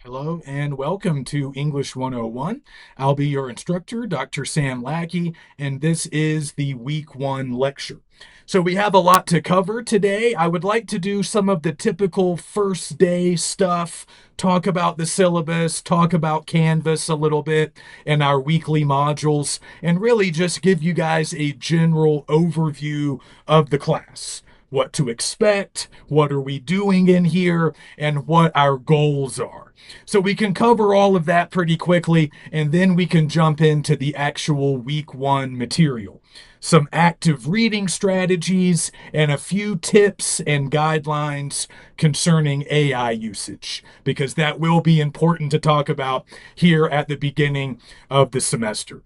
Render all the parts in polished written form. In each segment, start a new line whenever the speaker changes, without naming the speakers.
Hello and welcome to English 101. I'll be your instructor, Dr. Sam Lackey, and this is the week one lecture. So we have a lot to cover today. I would like to do some of the typical first day stuff, talk about the syllabus, talk about Canvas a little bit and our weekly modules, and really just give you guys a general overview of the class. What to expect, what are we doing in here, and what our goals are. So we can cover all of that pretty quickly, and then we can jump into the actual week one material. Some active reading strategies and a few tips and guidelines concerning AI usage, because that will be important to talk about here at the beginning of the semester.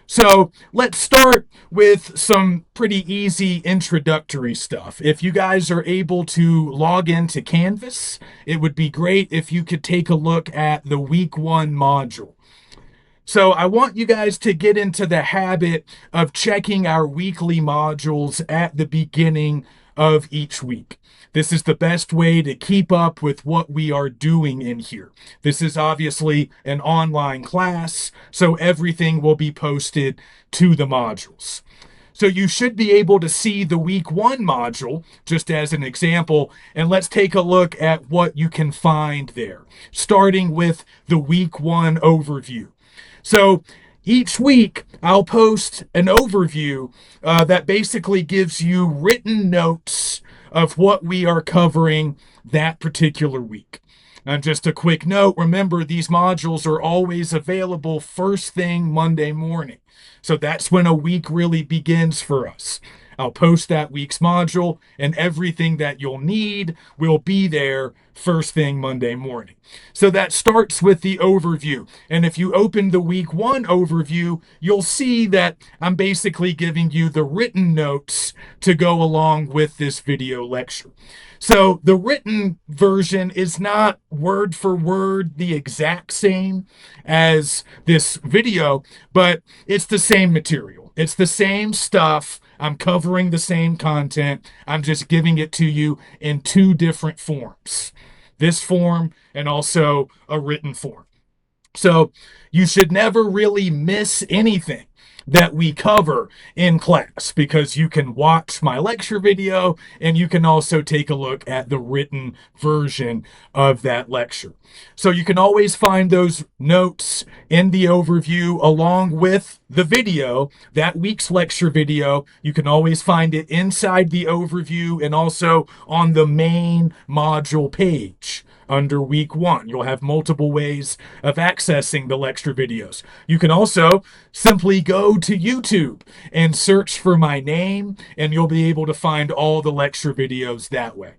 So let's start with some pretty easy introductory stuff. If you guys are able to log into Canvas, it would be great if you could take a look at the week one module. So I want you guys to get into the habit of checking our weekly modules at the beginning of each week. This is the best way to keep up with what we are doing in here. This is obviously an online class, so everything will be posted to the modules. So you should be able to see the week one module, just as an example, and let's take a look at what you can find there, starting with the week one overview. So each week, I'll post an overview that basically gives you written notes of what we are covering that particular week. And just a quick note, remember these modules are always available first thing Monday morning. So that's when a week really begins for us. I'll post that week's module, and everything that you'll need will be there first thing Monday morning. So that starts with the overview. And if you open the week one overview, you'll see that I'm basically giving you the written notes to go along with this video lecture. So the written version is not word for word the exact same as this video, but it's the same material. It's the same stuff. I'm covering the same content. I'm just giving it to you in two different forms. This form and also a written form. So you should never really miss anything that we cover in class, because you can watch my lecture video and you can also take a look at the written version of that lecture. So you can always find those notes in the overview along with the video, that week's lecture video. You can always find it inside the overview and also on the main module page. Under week one, you'll have multiple ways of accessing the lecture videos. You can also simply go to YouTube and search for my name, and you'll be able to find all the lecture videos that way.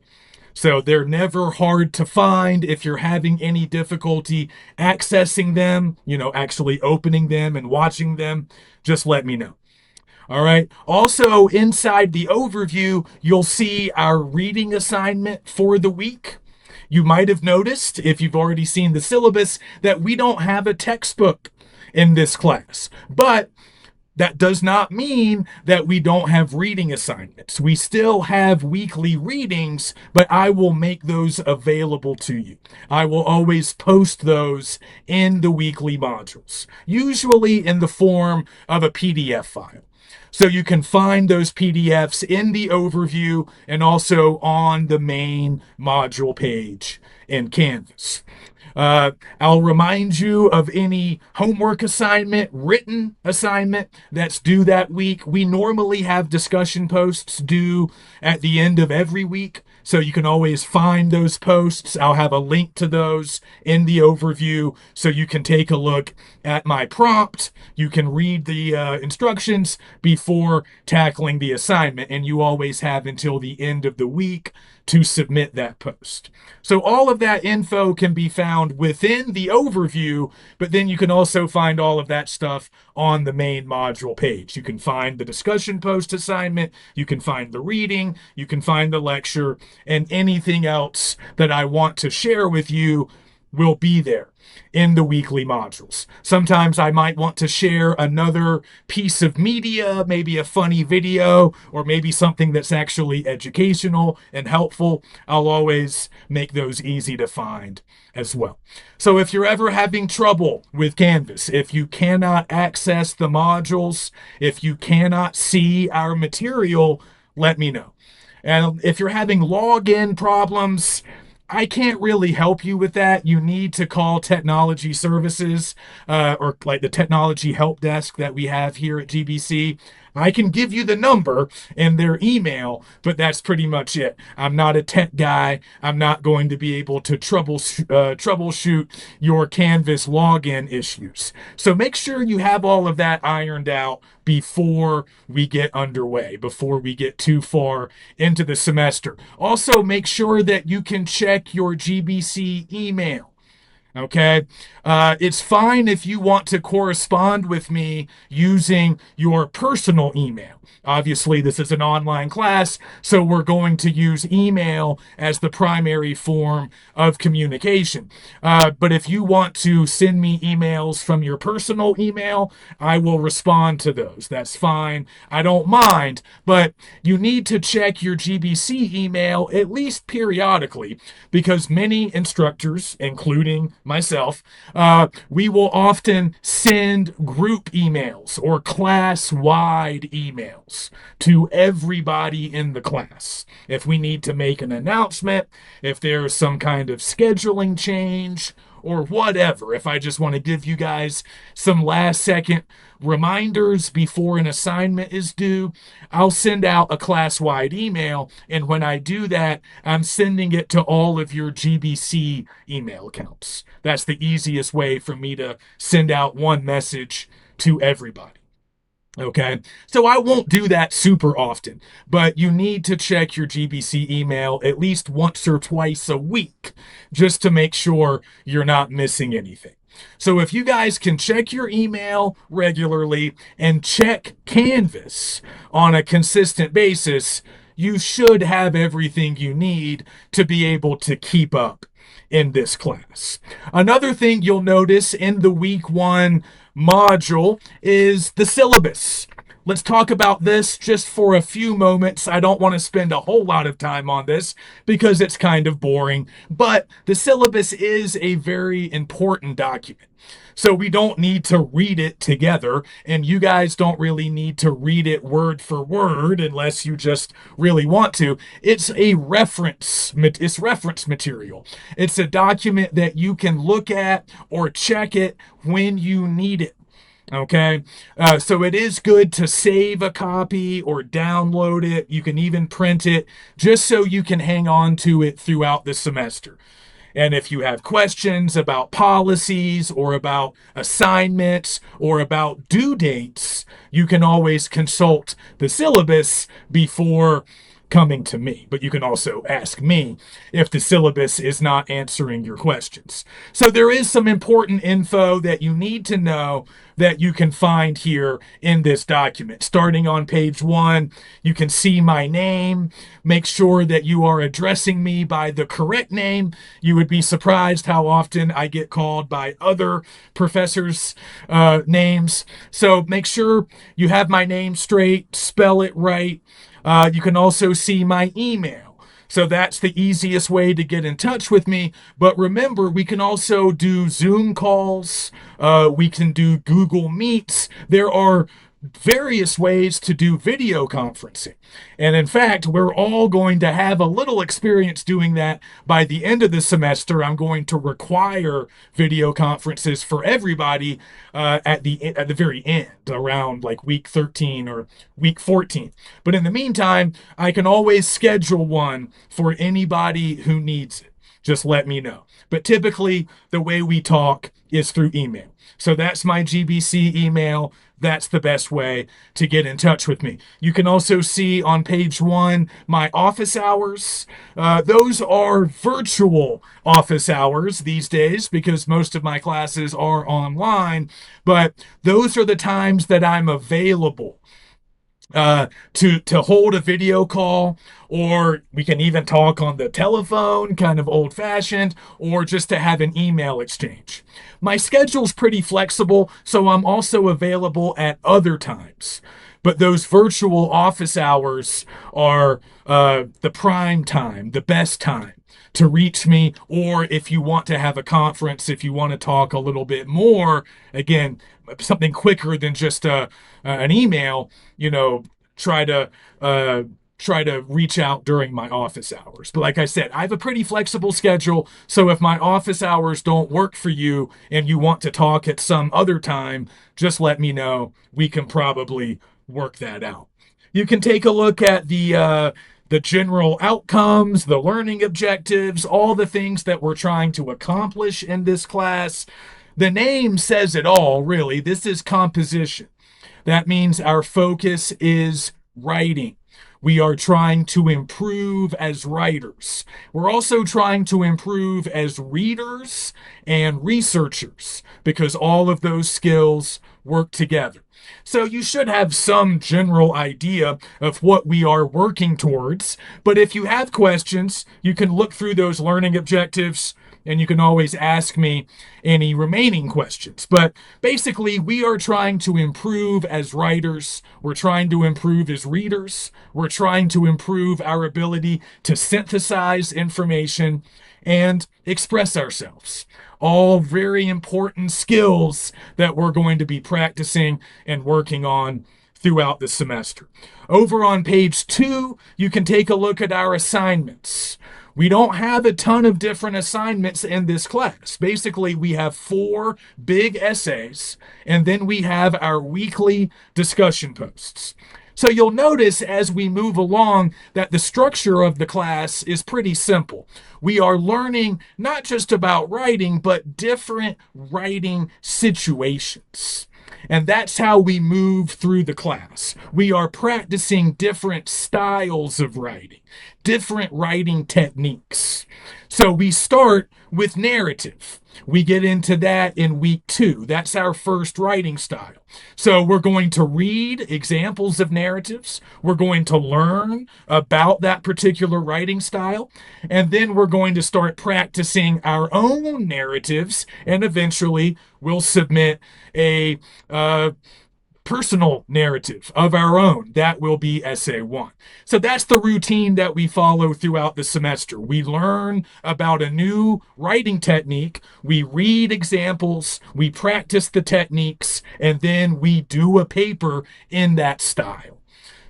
So they're never hard to find. If you're having any difficulty accessing them, actually opening them and watching them, just let me know. All right. Also, inside the overview, you'll see our reading assignment for the week. You might have noticed, if you've already seen the syllabus, that we don't have a textbook in this class. But that does not mean that we don't have reading assignments. We still have weekly readings, but I will make those available to you. I will always post those in the weekly modules, usually in the form of a PDF file. So you can find those PDFs in the overview and also on the main module page in Canvas. I'll remind you of any homework assignment, written assignment that's due that week. We normally have discussion posts due at the end of every week, so you can always find those posts. I'll have a link to those in the overview so you can take a look at my prompt. You can read the instructions before tackling the assignment, and you always have until the end of the week to submit that post. So all of that info can be found within the overview, but then you can also find all of that stuff on the main module page. You can find the discussion post assignment, you can find the reading, you can find the lecture, and anything else that I want to share with you will be there in the weekly modules. Sometimes I might want to share another piece of media, maybe a funny video, or maybe something that's actually educational and helpful. I'll always make those easy to find as well. So if you're ever having trouble with Canvas, if you cannot access the modules, if you cannot see our material, let me know. And if you're having login problems, I can't really help you with that. You need to call technology services or like the technology help desk that we have here at GBC. I can give you the number and their email, but that's pretty much it. I'm not a tech guy. I'm not going to be able to troubleshoot your Canvas login issues. So make sure you have all of that ironed out before we get underway, before we get too far into the semester. Also, make sure that you can check your GBC email. Okay. It's fine if you want to correspond with me using your personal email. Obviously, this is an online class, so we're going to use email as the primary form of communication. But if you want to send me emails from your personal email, I will respond to those. That's fine. I don't mind, but you need to check your GBC email at least periodically because many instructors, including myself, we will often send group emails or class-wide emails to everybody in the class. If we need to make an announcement, if there's some kind of scheduling change, or whatever. If I just want to give you guys some last second reminders before an assignment is due, I'll send out a class-wide email. And when I do that, I'm sending it to all of your GBC email accounts. That's the easiest way for me to send out one message to everybody. Okay, so I won't do that super often, but you need to check your GBC email at least once or twice a week just to make sure you're not missing anything. So if you guys can check your email regularly and check Canvas on a consistent basis, you should have everything you need to be able to keep up in this class. Another thing you'll notice in the week one module is the syllabus. Let's talk about this just for a few moments. I don't want to spend a whole lot of time on this because it's kind of boring, but the syllabus is a very important document. So we don't need to read it together, and you guys don't really need to read it word for word unless you just really want to. It's reference material. It's a document that you can look at or check it when you need it. Okay, so it is good to save a copy or download it. You can even print it just so you can hang on to it throughout the semester. And if you have questions about policies or about assignments or about due dates, you can always consult the syllabus before coming to me. But you can also ask me if the syllabus is not answering your questions. So there is some important info that you need to know that you can find here in this document. Starting on page 1, you can see my name. Make sure that you are addressing me by the correct name. You would be surprised how often I get called by other professors' names. So make sure you have my name straight, spell it right. You can also see my email. So that's the easiest way to get in touch with me. But remember, we can also do Zoom calls. We can do Google Meets. There are various ways to do video conferencing. And in fact, we're all going to have a little experience doing that by the end of the semester. I'm going to require video conferences for everybody at the very end, around like week 13 or week 14. But in the meantime, I can always schedule one for anybody who needs it. Just let me know. But typically, the way we talk is through email. So that's my GBC email. That's the best way to get in touch with me. You can also see on page 1 my office hours. Those are virtual office hours these days because most of my classes are online, but those are the times that I'm available. to hold a video call, or we can even talk on the telephone, kind of old fashioned, or just to have an email exchange. My schedule's pretty flexible, so I'm also available at other times. But those virtual office hours are the prime time, the best time to reach me, or if you want to have a conference, if you want to talk a little bit more, again, something quicker than just an email, you know, try to uh, try to reach out during my office hours. But like I said, I have a pretty flexible schedule, so if my office hours don't work for you and you want to talk at some other time, just let me know. We can probably work that out. You can take a look at the general outcomes, the learning objectives, all the things that we're trying to accomplish in this class. The name says it all, really. This is composition. That means our focus is writing. We are trying to improve as writers. We're also trying to improve as readers and researchers because all of those skills work together. So you should have some general idea of what we are working towards. But if you have questions, you can look through those learning objectives and you can always ask me any remaining questions. But basically, we are trying to improve as writers, we're trying to improve as readers, we're trying to improve our ability to synthesize information and express ourselves. All very important skills that we're going to be practicing and working on throughout the semester. Over on page 2, you can take a look at our assignments. We don't have a ton of different assignments in this class. Basically, we have 4 big essays, and then we have our weekly discussion posts. So you'll notice as we move along that the structure of the class is pretty simple. We are learning not just about writing, but different writing situations. And that's how we move through the class. We are practicing different styles of writing, different writing techniques. So we start with narrative. We get into that in week 2. That's our first writing style. So we're going to read examples of narratives. We're going to learn about that particular writing style. And then we're going to start practicing our own narratives. And eventually we'll submit a personal narrative of our own. That will be essay 1. So that's the routine that we follow throughout the semester. We learn about a new writing technique, we read examples, we practice the techniques, and then we do a paper in that style.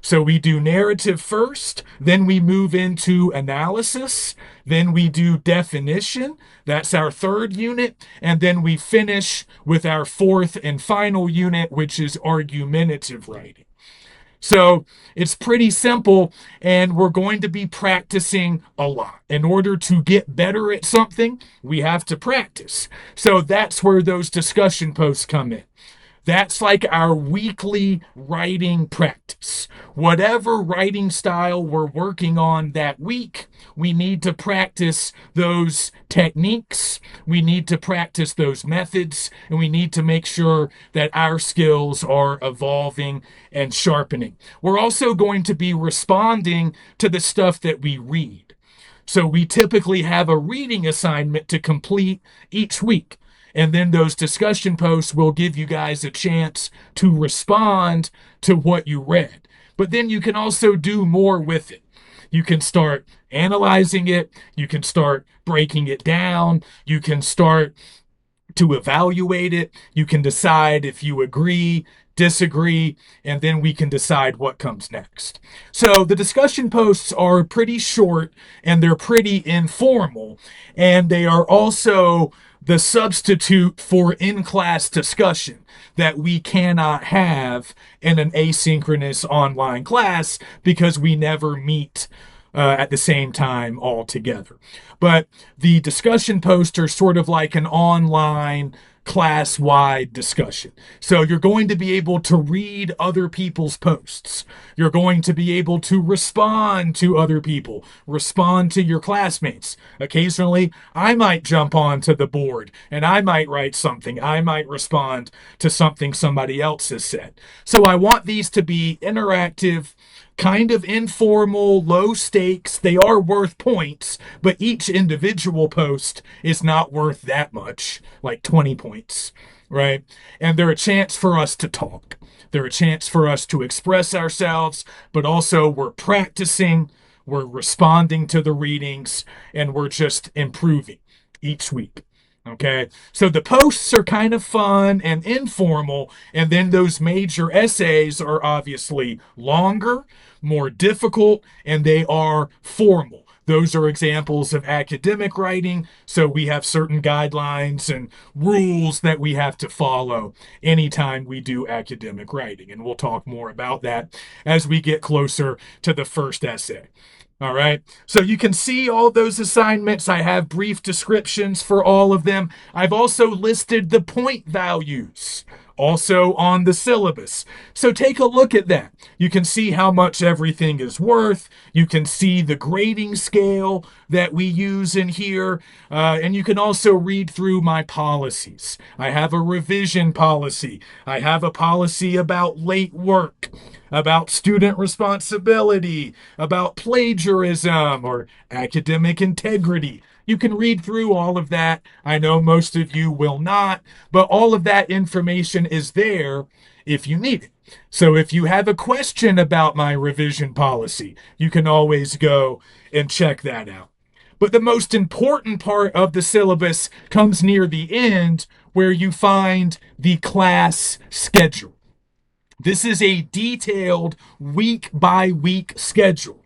So we do narrative first, then we move into analysis, then we do definition. That's our 3rd unit. And then we finish with our 4th and final unit, which is argumentative writing. So it's pretty simple, and we're going to be practicing a lot. In order to get better at something, we have to practice. So that's where those discussion posts come in. That's like our weekly writing practice. Whatever writing style we're working on that week, we need to practice those techniques, we need to practice those methods, and we need to make sure that our skills are evolving and sharpening. We're also going to be responding to the stuff that we read. So we typically have a reading assignment to complete each week. And then those discussion posts will give you guys a chance to respond to what you read. But then you can also do more with it. You can start analyzing it. You can start breaking it down. You can start to evaluate it. You can decide if you agree, disagree, and then we can decide what comes next. So the discussion posts are pretty short and they're pretty informal, and they are also the substitute for in-class discussion that we cannot have in an asynchronous online class because we never meet at the same time all together. But the discussion posts are sort of like an online class-wide discussion. So you're going to be able to read other people's posts. You're going to be able to respond to other people, respond to your classmates. Occasionally, I might jump onto the board and I might write something. I might respond to something somebody else has said. So I want these to be interactive, kind of informal, low stakes. They are worth points, but each individual post is not worth that much, like 20 points, right? And they're a chance for us to talk. They're a chance for us to express ourselves, but also we're practicing, we're responding to the readings, and we're just improving each week. Okay, so the posts are kind of fun and informal, and then those major essays are obviously longer, more difficult, and they are formal. Those are examples of academic writing, so we have certain guidelines and rules that we have to follow anytime we do academic writing, and we'll talk more about that as we get closer to the first essay. All right. So you can see all those assignments. I have brief descriptions for all of them. I've also listed the point values also on the syllabus. So take a look at that. You can see how much everything is worth. You can see the grading scale that we use in here. And you can also read through my policies. I have a revision policy. I have a policy about late work, about student responsibility, about plagiarism or academic integrity. You can read through all of that. I know most of you will not, but all of that information is there if you need it. So if you have a question about my revision policy, you can always go and check that out. But the most important part of the syllabus comes near the end, where you find the class schedule. This is a detailed week by week schedule.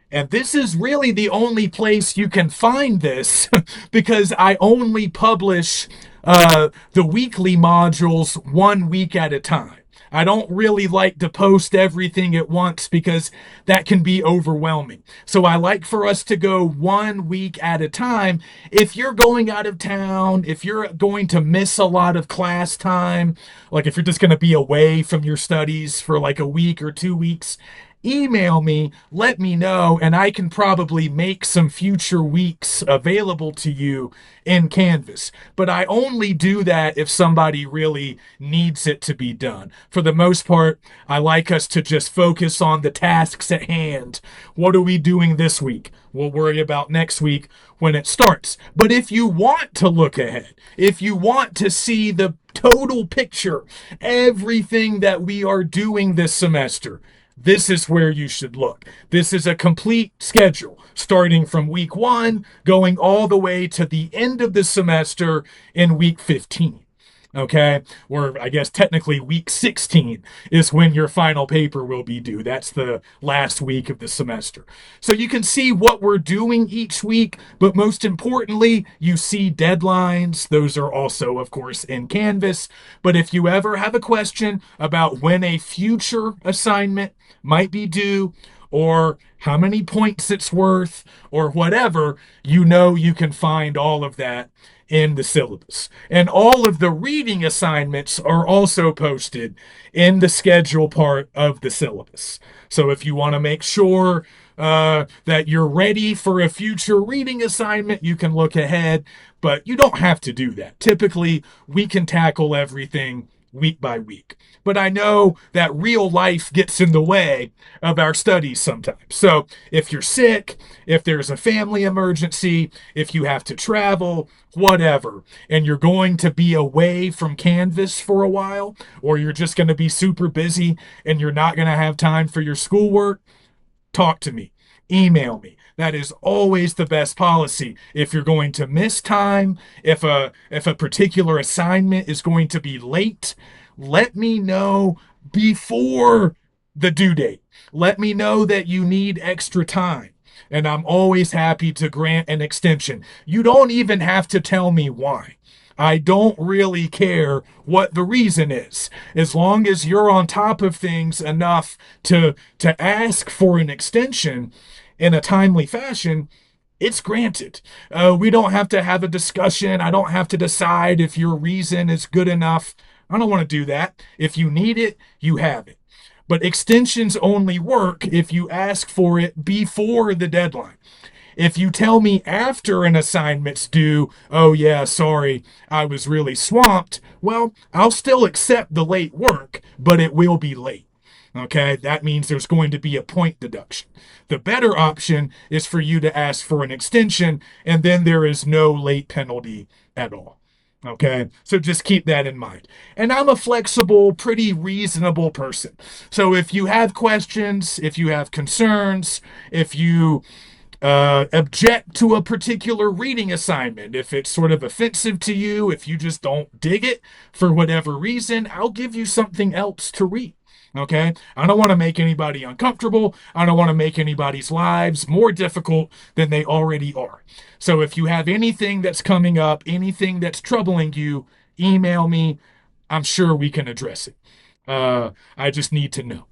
And this is really the only place you can find this because I only publish the weekly modules 1 week at a time. I don't really like to post everything at once because that can be overwhelming. So I like for us to go 1 week at a time. If you're going out of town, if you're going to miss a lot of class time, like if you're just going to be away from your studies for like a week or 2 weeks, email me, let me know, and I can probably make some future weeks available to you in Canvas. But I only do that if somebody really needs it to be done. For the most part, I like us to just focus on the tasks at hand. What are we doing this week? We'll worry about next week when it starts. But if you want to look ahead, if you want to see the total picture, everything that we are doing this semester, this is where you should look. This is a complete schedule, starting from week 1, going all the way to the end of the semester in week 15. Okay, or I guess technically week 16 is when your final paper will be due. That's the last week of the semester. So you can see what we're doing each week, but most importantly, you see deadlines. Those are also, of course, in Canvas. But if you ever have a question about when a future assignment might be due, or how many points it's worth, or whatever, you know you can find all of that in the syllabus. And all of the reading assignments are also posted in the schedule part of the syllabus. So if you want to make sure that you're ready for a future reading assignment, you can look ahead, but you don't have to do that. Typically, we can tackle everything week by week. But I know that real life gets in the way of our studies sometimes. So if you're sick, if there's a family emergency, if you have to travel, whatever, and you're going to be away from Canvas for a while, or you're just going to be super busy and you're not going to have time for your schoolwork, talk to me. Email me. That is always the best policy. If you're going to miss time, if a particular assignment is going to be late, let me know before the due date. Let me know that you need extra time. And I'm always happy to grant an extension. You don't even have to tell me why. I don't really care what the reason is. As long as you're on top of things enough to ask for an extension in a timely fashion, it's granted. We don't have to have a discussion. I don't have to decide if your reason is good enough. I don't want to do that. If you need it, you have it. But extensions only work if you ask for it before the deadline. If you tell me after an assignment's due, oh yeah, sorry, I was really swamped, well, I'll still accept the late work, but it will be late. Okay, that means there's going to be a point deduction. The better option is for you to ask for an extension, and then there is no late penalty at all. Okay, so just keep that in mind. And I'm a flexible, pretty reasonable person. So if you have questions, if you have concerns, if you object to a particular reading assignment, if it's sort of offensive to you, if you just don't dig it for whatever reason, I'll give you something else to read. Okay? I don't want to make anybody uncomfortable. I don't want to make anybody's lives more difficult than they already are. So if you have anything that's coming up, anything that's troubling you, email me. I'm sure we can address it. I just need to know.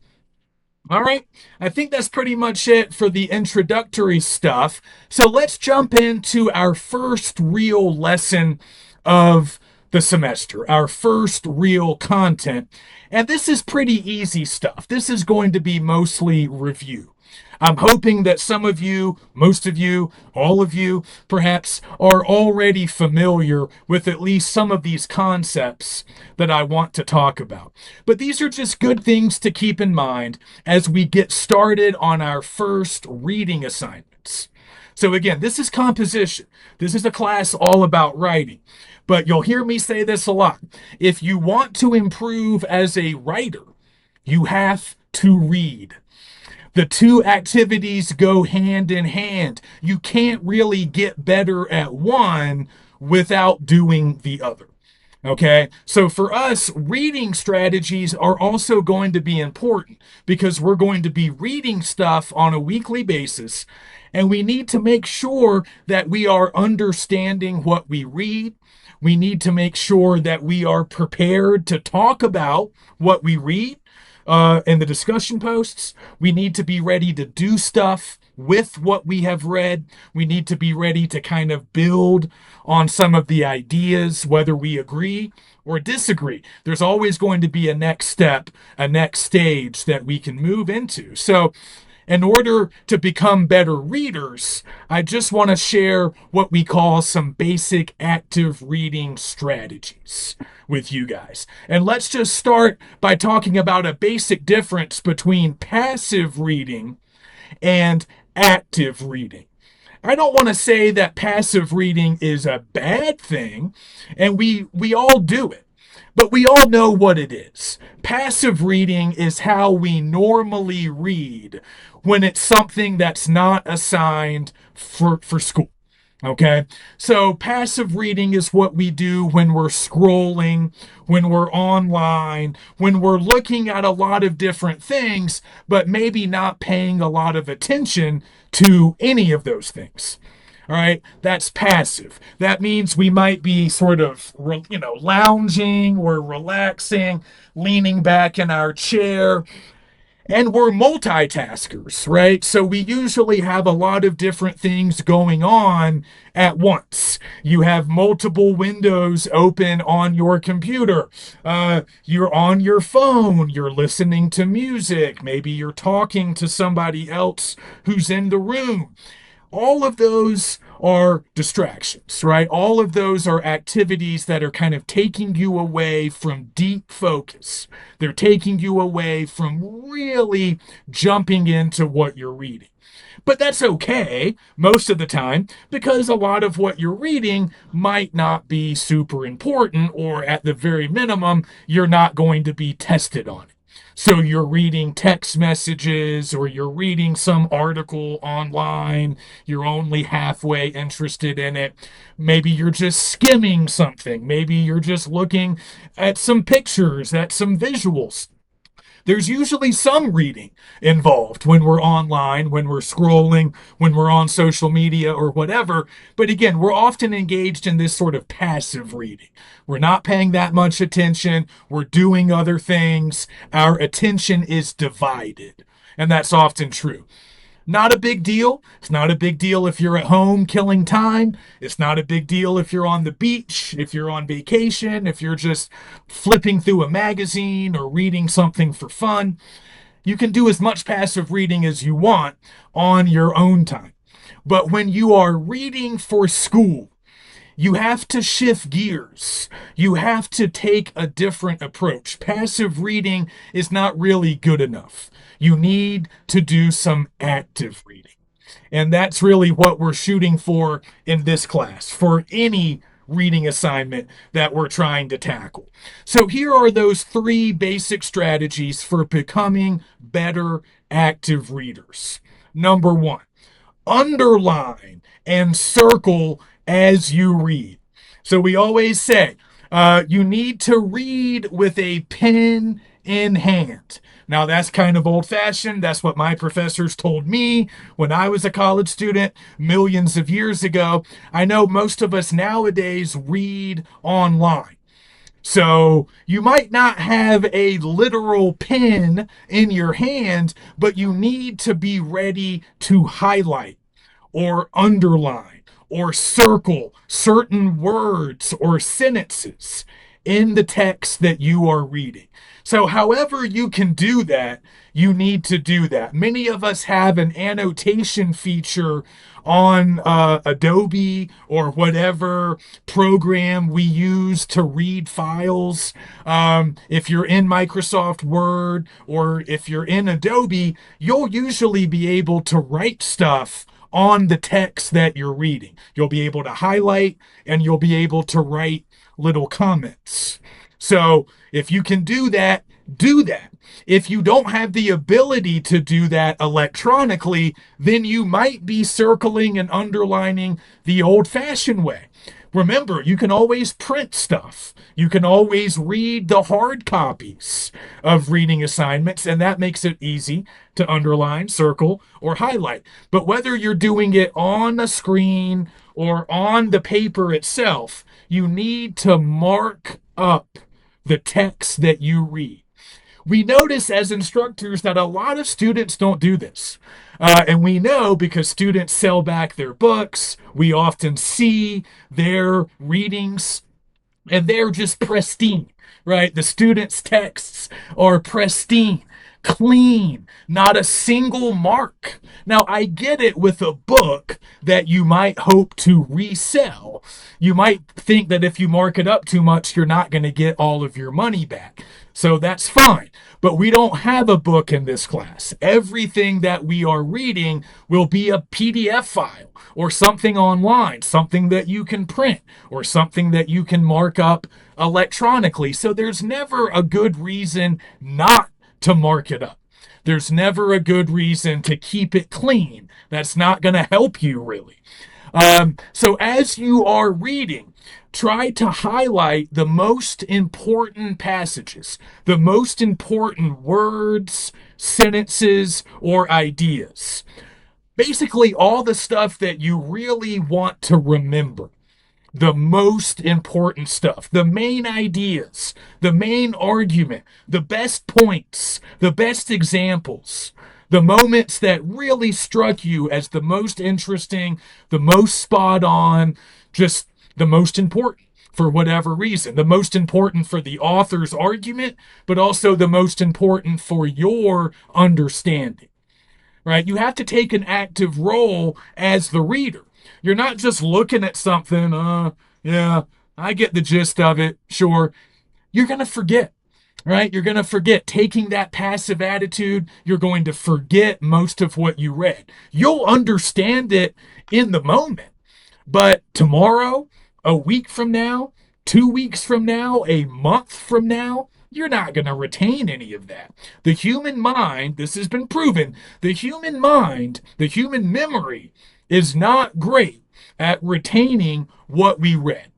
All right, I think that's pretty much it for the introductory stuff. So let's jump into our first real lesson of the semester, our first real content. And this is pretty easy stuff. This is going to be mostly review. I'm hoping that some of you, most of you, all of you, perhaps, are already familiar with at least some of these concepts that I want to talk about. But these are just good things to keep in mind as we get started on our first reading assignments. So, again, this is composition. This is a class all about writing. But you'll hear me say this a lot. If you want to improve as a writer, you have to read. The two activities go hand in hand. You can't really get better at one without doing the other. Okay, so for us, reading strategies are also going to be important because we're going to be reading stuff on a weekly basis, and we need to make sure that we are understanding what we read. We need to make sure that we are prepared to talk about what we read in the discussion posts. We need to be ready to do stuff with what we have read. We need to be ready to kind of build on some of the ideas, whether we agree or disagree. There's always going to be a next step, a next stage that we can move into. So, in order to become better readers, I just want to share what we call some basic active reading strategies with you guys. And let's just start by talking about a basic difference between passive reading and active reading. I don't want to say that passive reading is a bad thing, and we all do it. But we all know what it is. Passive reading is how we normally read when it's something that's not assigned for school. Okay, so passive reading is what we do when we're scrolling, when we're online, when we're looking at a lot of different things, but maybe not paying a lot of attention to any of those things. All right, that's passive. That means we might be sort of, lounging or relaxing, leaning back in our chair, and we're multitaskers, right? So we usually have a lot of different things going on at once. You have multiple windows open on your computer. You're on your phone. You're listening to music. Maybe you're talking to somebody else who's in the room. All of those are distractions, right? All of those are activities that are kind of taking you away from deep focus. They're taking you away from really jumping into what you're reading. But that's okay most of the time because a lot of what you're reading might not be super important, or at the very minimum, you're not going to be tested on it. So you're reading text messages or you're reading some article online, you're only halfway interested in it. Maybe you're just skimming something. Maybe you're just looking at some pictures, at some visuals. There's usually some reading involved when we're online, when we're scrolling, when we're on social media or whatever. But again, we're often engaged in this sort of passive reading. We're not paying that much attention. We're doing other things. Our attention is divided. And that's often true. Not a big deal. It's not a big deal if you're at home killing time. It's not a big deal if you're on the beach, if you're on vacation, if you're just flipping through a magazine or reading something for fun. You can do as much passive reading as you want on your own time. But when you are reading for school, you have to shift gears. You have to take a different approach. Passive reading is not really good enough. You need to do some active reading. And that's really what we're shooting for in this class, for any reading assignment that we're trying to tackle. So here are those three basic strategies for becoming better active readers. Number one, underline and circle as you read. So we always say you need to read with a pen in hand. Now, that's kind of old fashioned. That's what my professors told me when I was a college student millions of years ago. I know most of us nowadays read online. So you might not have a literal pen in your hand, but you need to be ready to highlight or underline or circle certain words or sentences in the text that you are reading. So, however you can do that, you need to do that. Many of us have an annotation feature on Adobe or whatever program we use to read files. If you're in Microsoft Word or if you're in Adobe, you'll usually be able to write stuff on the text that you're reading. You'll be able to highlight and you'll be able to write little comments. So if you can do that, do that. If you don't have the ability to do that electronically, then you might be circling and underlining the old fashioned way. Remember, you can always print stuff. You can always read the hard copies of reading assignments, and that makes it easy to underline, circle, or highlight. But whether you're doing it on a screen or on the paper itself, you need to mark up the text that you read. We notice as instructors that a lot of students don't do this. And we know because students sell back their books, we often see their readings and they're just pristine, right? The students' texts are pristine, clean, not a single mark. Now, I get it with a book that you might hope to resell. You might think that if you mark it up too much, you're not going to get all of your money back. So that's fine. But we don't have a book in this class. Everything that we are reading will be a PDF file or something online, something that you can print or something that you can mark up electronically. So there's never a good reason not to mark it up. There's never a good reason to keep it clean. That's not going to help you really. So as you are reading, try to highlight the most important passages, the most important words, sentences, or ideas. Basically, all the stuff that you really want to remember. The most important stuff, the main ideas, the main argument, the best points, the best examples, the moments that really struck you as the most interesting, the most spot on, just the most important for whatever reason. The most important for the author's argument, but also the most important for your understanding, right? You have to take an active role as the reader. You're not just looking at something, yeah, I get the gist of it, sure. You're going to forget, right? You're going to forget. Taking that passive attitude, you're going to forget most of what you read. You'll understand it in the moment, but tomorrow, a week from now, 2 weeks from now, a month from now, you're not going to retain any of that. The human mind, this has been proven, the human mind, the human memory is not great at retaining what we read.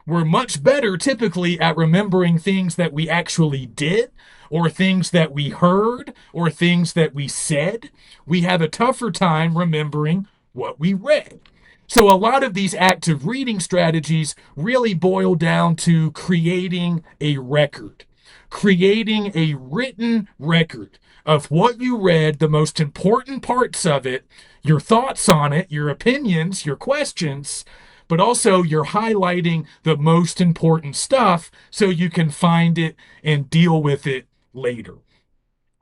We're much better typically at remembering things that we actually did, or things that we heard, or things that we said. We have a tougher time remembering what we read. So a lot of these active reading strategies really boil down to creating a record. creating a written record of what you read, the most important parts of it, your thoughts on it, your opinions, your questions, but also you're highlighting the most important stuff so you can find it and deal with it later.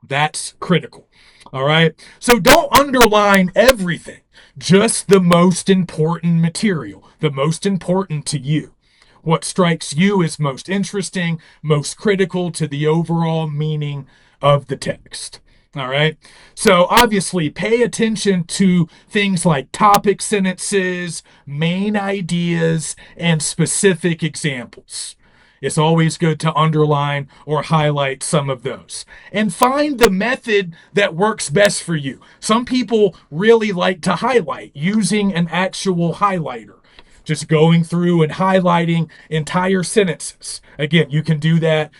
That's critical. All right. So don't underline everything, just the most important material, the most important to you. What strikes you as most interesting, most critical to the overall meaning of the text. All right. So obviously, pay attention to things like topic sentences, main ideas, and specific examples. It's always good to underline or highlight some of those. And find the method that works best for you. Some people really like to highlight using an actual highlighter, just going through and highlighting entire sentences. Again, you can do that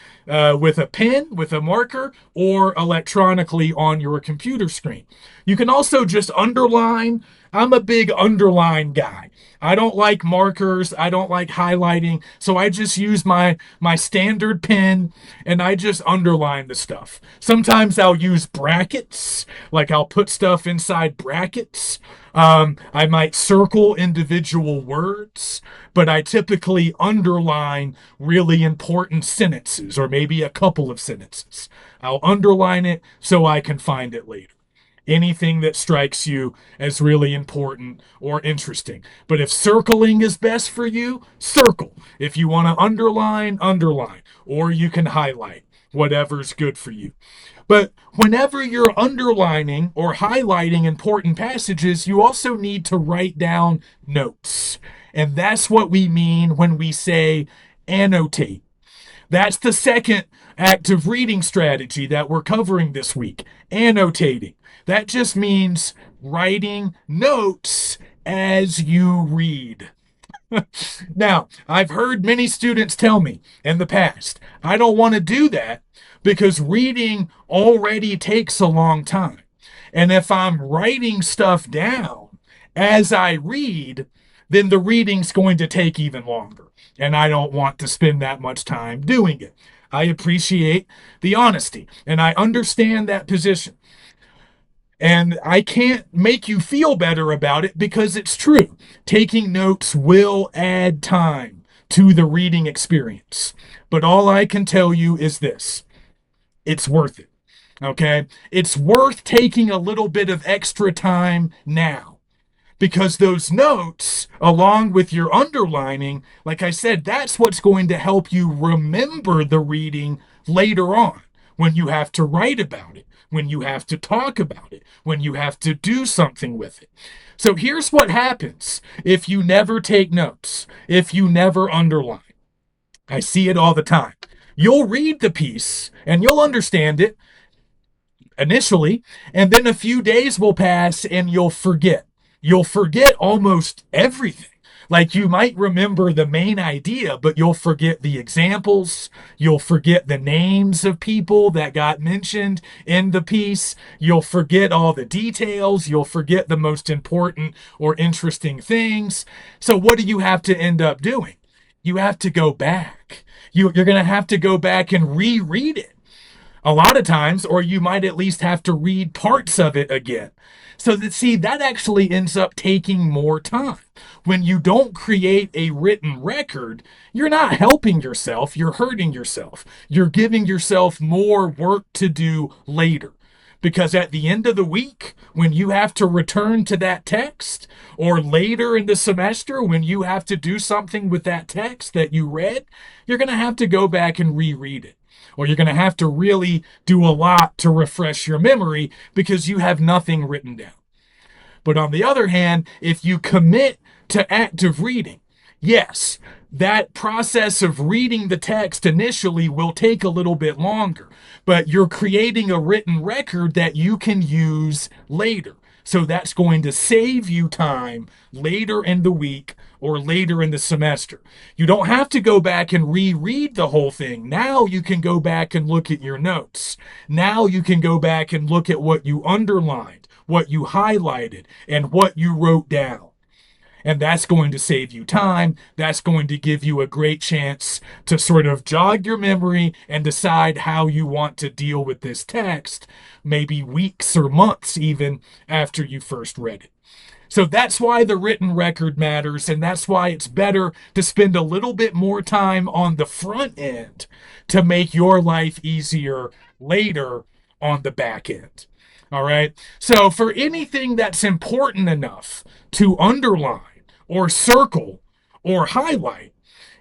with a pen, with a marker, or electronically on your computer screen. You can also just underline. I'm a big underline guy. I don't like markers. I don't like highlighting. So I just use my standard pen and I just underline the stuff. Sometimes I'll use brackets, like I'll put stuff inside brackets. I might circle individual words, but I typically underline really important sentences or maybe a couple of sentences. I'll underline it so I can find it later. Anything that strikes you as really important or interesting. But if circling is best for you, circle. If you want to underline, underline. Or you can highlight, whatever's good for you. But whenever you're underlining or highlighting important passages, you also need to write down notes. And that's what we mean when we say annotate. That's the second active reading strategy that we're covering this week, annotating. That just means writing notes as you read. Now, I've heard many students tell me in the past, I don't want to do that because reading already takes a long time. And if I'm writing stuff down as I read, then the reading's going to take even longer. And I don't want to spend that much time doing it. I appreciate the honesty and I understand that position. And I can't make you feel better about it because it's true. Taking notes will add time to the reading experience. But all I can tell you is this, it's worth it. Okay? It's worth taking a little bit of extra time now because those notes, along with your underlining, like I said, that's what's going to help you remember the reading later on when you have to write about it, when you have to talk about it, when you have to do something with it. So here's what happens if you never take notes, if you never underline. I see it all the time. You'll read the piece and you'll understand it initially, and then a few days will pass and you'll forget. You'll forget almost everything. Like you might remember the main idea, but you'll forget the examples. You'll forget the names of people that got mentioned in the piece. You'll forget all the details. You'll forget the most important or interesting things. So what do you have to end up doing? You have to go back. You're going to have to go back and reread it a lot of times, or you might at least have to read parts of it again. So that, see, that actually ends up taking more time. When you don't create a written record, you're not helping yourself, you're hurting yourself. You're giving yourself more work to do later. Because at the end of the week, when you have to return to that text, or later in the semester, when you have to do something with that text that you read, you're going to have to go back and reread it. Or you're going to have to really do a lot to refresh your memory because you have nothing written down. But on the other hand, if you commit to active reading, yes, that process of reading the text initially will take a little bit longer, but you're creating a written record that you can use later. So that's going to save you time later in the week or later in the semester. You don't have to go back and reread the whole thing. Now you can go back and look at your notes. Now you can go back and look at what you underlined, what you highlighted, and what you wrote down. And that's going to save you time. That's going to give you a great chance to sort of jog your memory and decide how you want to deal with this text, maybe weeks or months even after you first read it. So that's why the written record matters, and that's why it's better to spend a little bit more time on the front end to make your life easier later on the back end. All right. So for anything that's important enough to underline or circle or highlight,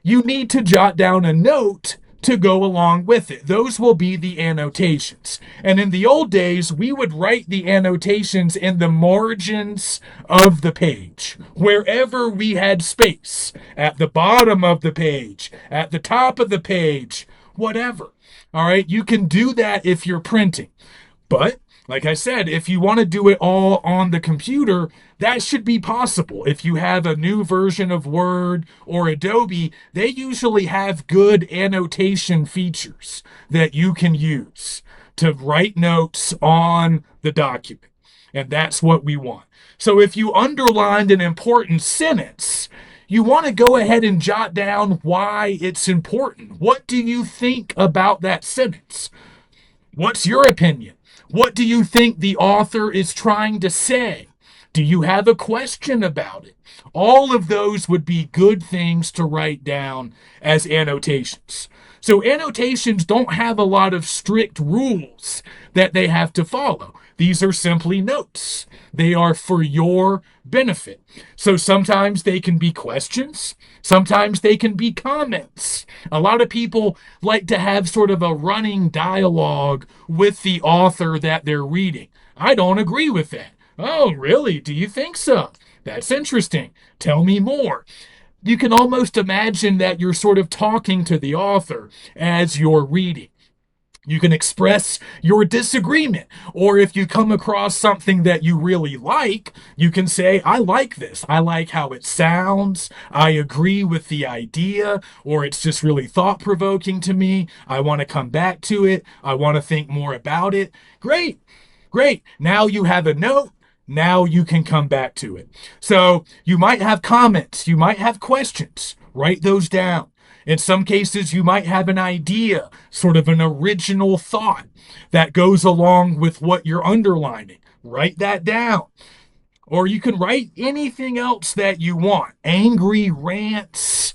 you need to jot down a note to go along with it. Those will be the annotations. And in the old days, we would write the annotations in the margins of the page, wherever we had space, at the bottom of the page, at the top of the page, whatever. All right, you can do that if you're printing. But like I said, if you want to do it all on the computer, that should be possible. If you have a new version of Word or Adobe, they usually have good annotation features that you can use to write notes on the document. And that's what we want. So if you underlined an important sentence, you want to go ahead and jot down why it's important. What do you think about that sentence? What's your opinion? What do you think the author is trying to say? Do you have a question about it? All of those would be good things to write down as annotations. So annotations don't have a lot of strict rules that they have to follow. These are simply notes. They are for your benefit. So sometimes they can be questions. Sometimes they can be comments. A lot of people like to have sort of a running dialogue with the author that they're reading. I don't agree with that. Oh, really? Do you think so? That's interesting. Tell me more. You can almost imagine that you're sort of talking to the author as you're reading. You can express your disagreement. Or if you come across something that you really like, you can say, I like this. I like how it sounds. I agree with the idea. Or it's just really thought provoking to me. I want to come back to it. I want to think more about it. Great. Great. Now you have a note. Now you can come back to it. So you might have comments. You might have questions. Write those down. In some cases, you might have an idea, sort of an original thought that goes along with what you're underlining. Write that down. Or you can write anything else that you want. Angry rants,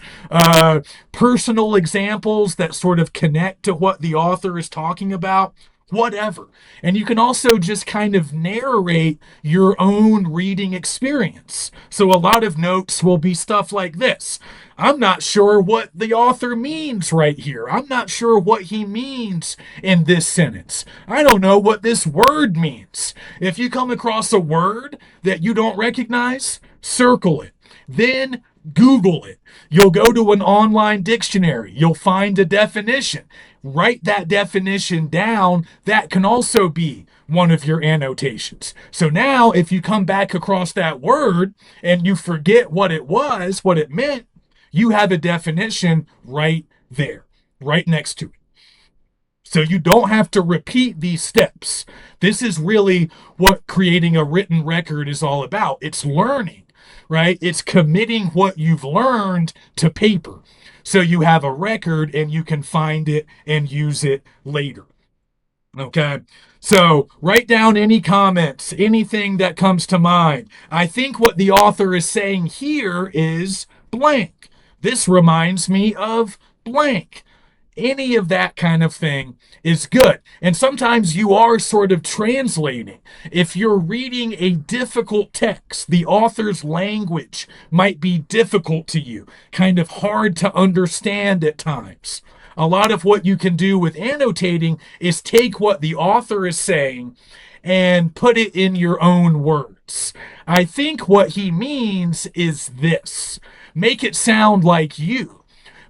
personal examples that sort of connect to what the author is talking about, whatever. And you can also just kind of narrate your own reading experience. So a lot of notes will be stuff like this. I'm not sure what the author means right here. I'm not sure what he means in this sentence. I don't know what this word means. If you come across a word that you don't recognize, circle it. Then Google it. You'll go to an online dictionary. You'll find a definition. Write that definition down. That can also be one of your annotations. So now if you come back across that word and you forget what it was, what it meant, you have a definition right there, right next to it. So you don't have to repeat these steps. This is really what creating a written record is all about. It's learning, right? It's committing what you've learned to paper. So you have a record and you can find it and use it later. Okay, so write down any comments, anything that comes to mind. I think what the author is saying here is blank. This reminds me of blank. Any of that kind of thing is good. And sometimes you are sort of translating. If you're reading a difficult text, the author's language might be difficult to you, kind of hard to understand at times. A lot of what you can do with annotating is take what the author is saying and put it in your own words. I think what he means is this. Make it sound like you.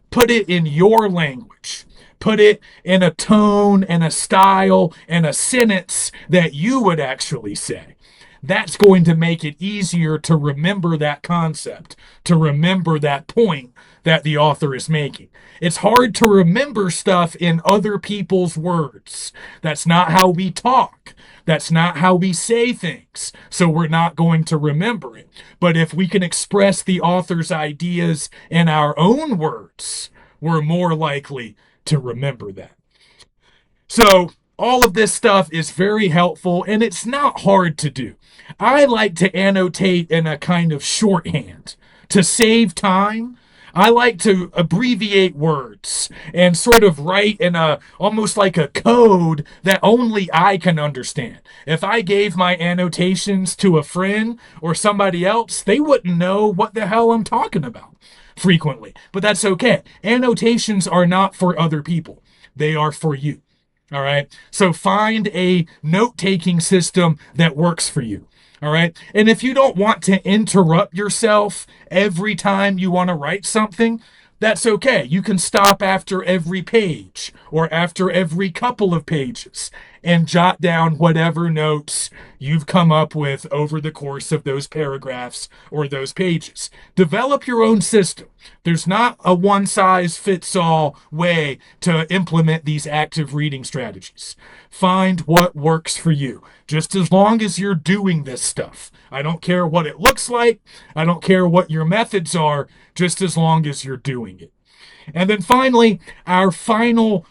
Put it in your language. Put it in a tone and a style and a sentence that you would actually say. That's going to make it easier to remember that concept, to remember that point that the author is making. It's hard to remember stuff in other people's words. That's not how we talk. That's not how we say things. So we're not going to remember it. But if we can express the author's ideas in our own words, we're more likely to remember that. So all of this stuff is very helpful and it's not hard to do. I like to annotate in a kind of shorthand to save time. I like to abbreviate words and sort of write in a almost like a code that only I can understand. If I gave my annotations to a friend or somebody else, they wouldn't know what the hell I'm talking about frequently. But that's okay. Annotations are not for other people. They are for you. All right. So find a note taking system that works for you. All right. And if you don't want to interrupt yourself every time you want to write something, that's okay. You can stop after every page or after every couple of pages and jot down whatever notes you've come up with over the course of those paragraphs or those pages. Develop your own system. There's not a one-size-fits-all way to implement these active reading strategies. Find what works for you, just as long as you're doing this stuff. I don't care what it looks like. I don't care what your methods are, just as long as you're doing it. And then finally, our final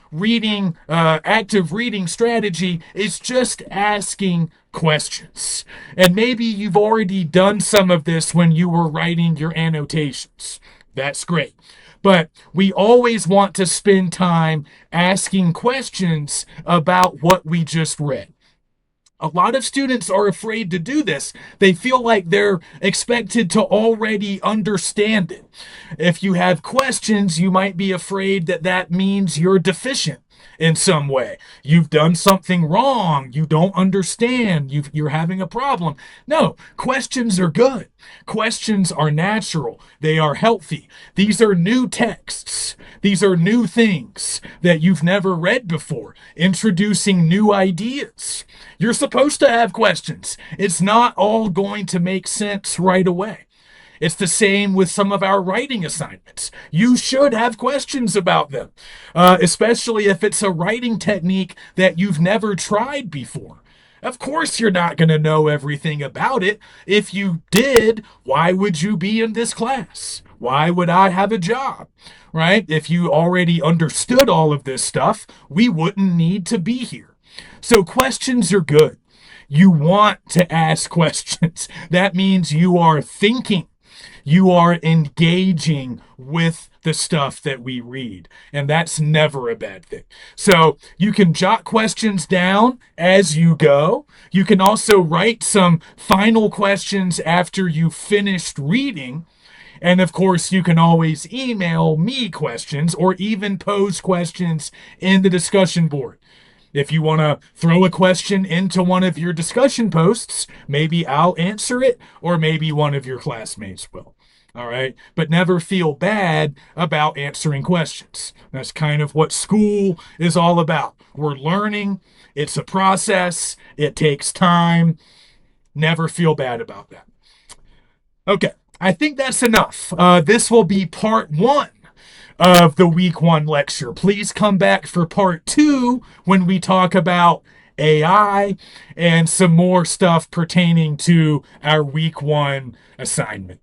active reading strategy is just asking questions. And maybe you've already done some of this when you were writing your annotations. That's great. But we always want to spend time asking questions about what we just read. A lot of students are afraid to do this. They feel like they're expected to already understand it. If you have questions, you might be afraid that that means you're deficient in some way. You've done something wrong. You don't understand. You're having a problem. No, questions are good. Questions are natural. They are healthy. These are new texts. These are new things that you've never read before, introducing new ideas. You're supposed to have questions. It's not all going to make sense right away. It's the same with some of our writing assignments. You should have questions about them, especially if it's a writing technique that you've never tried before. Of course, you're not going to know everything about it. If you did, why would you be in this class? Why would I have a job? Right? If you already understood all of this stuff, we wouldn't need to be here. So questions are good. You want to ask questions. That means you are thinking. You are engaging with the stuff that we read, and that's never a bad thing. So you can jot questions down as you go. You can also write some final questions after you've finished reading. And of course, you can always email me questions or even pose questions in the discussion board. If you want to throw a question into one of your discussion posts, maybe I'll answer it, or maybe one of your classmates will. All right. But never feel bad about answering questions. That's kind of what school is all about. We're learning. It's a process. It takes time. Never feel bad about that. Okay. I think that's enough. This will be part 1 of the week 1 lecture. Please come back for part 2 when we talk about AI and some more stuff pertaining to our week 1 assignment.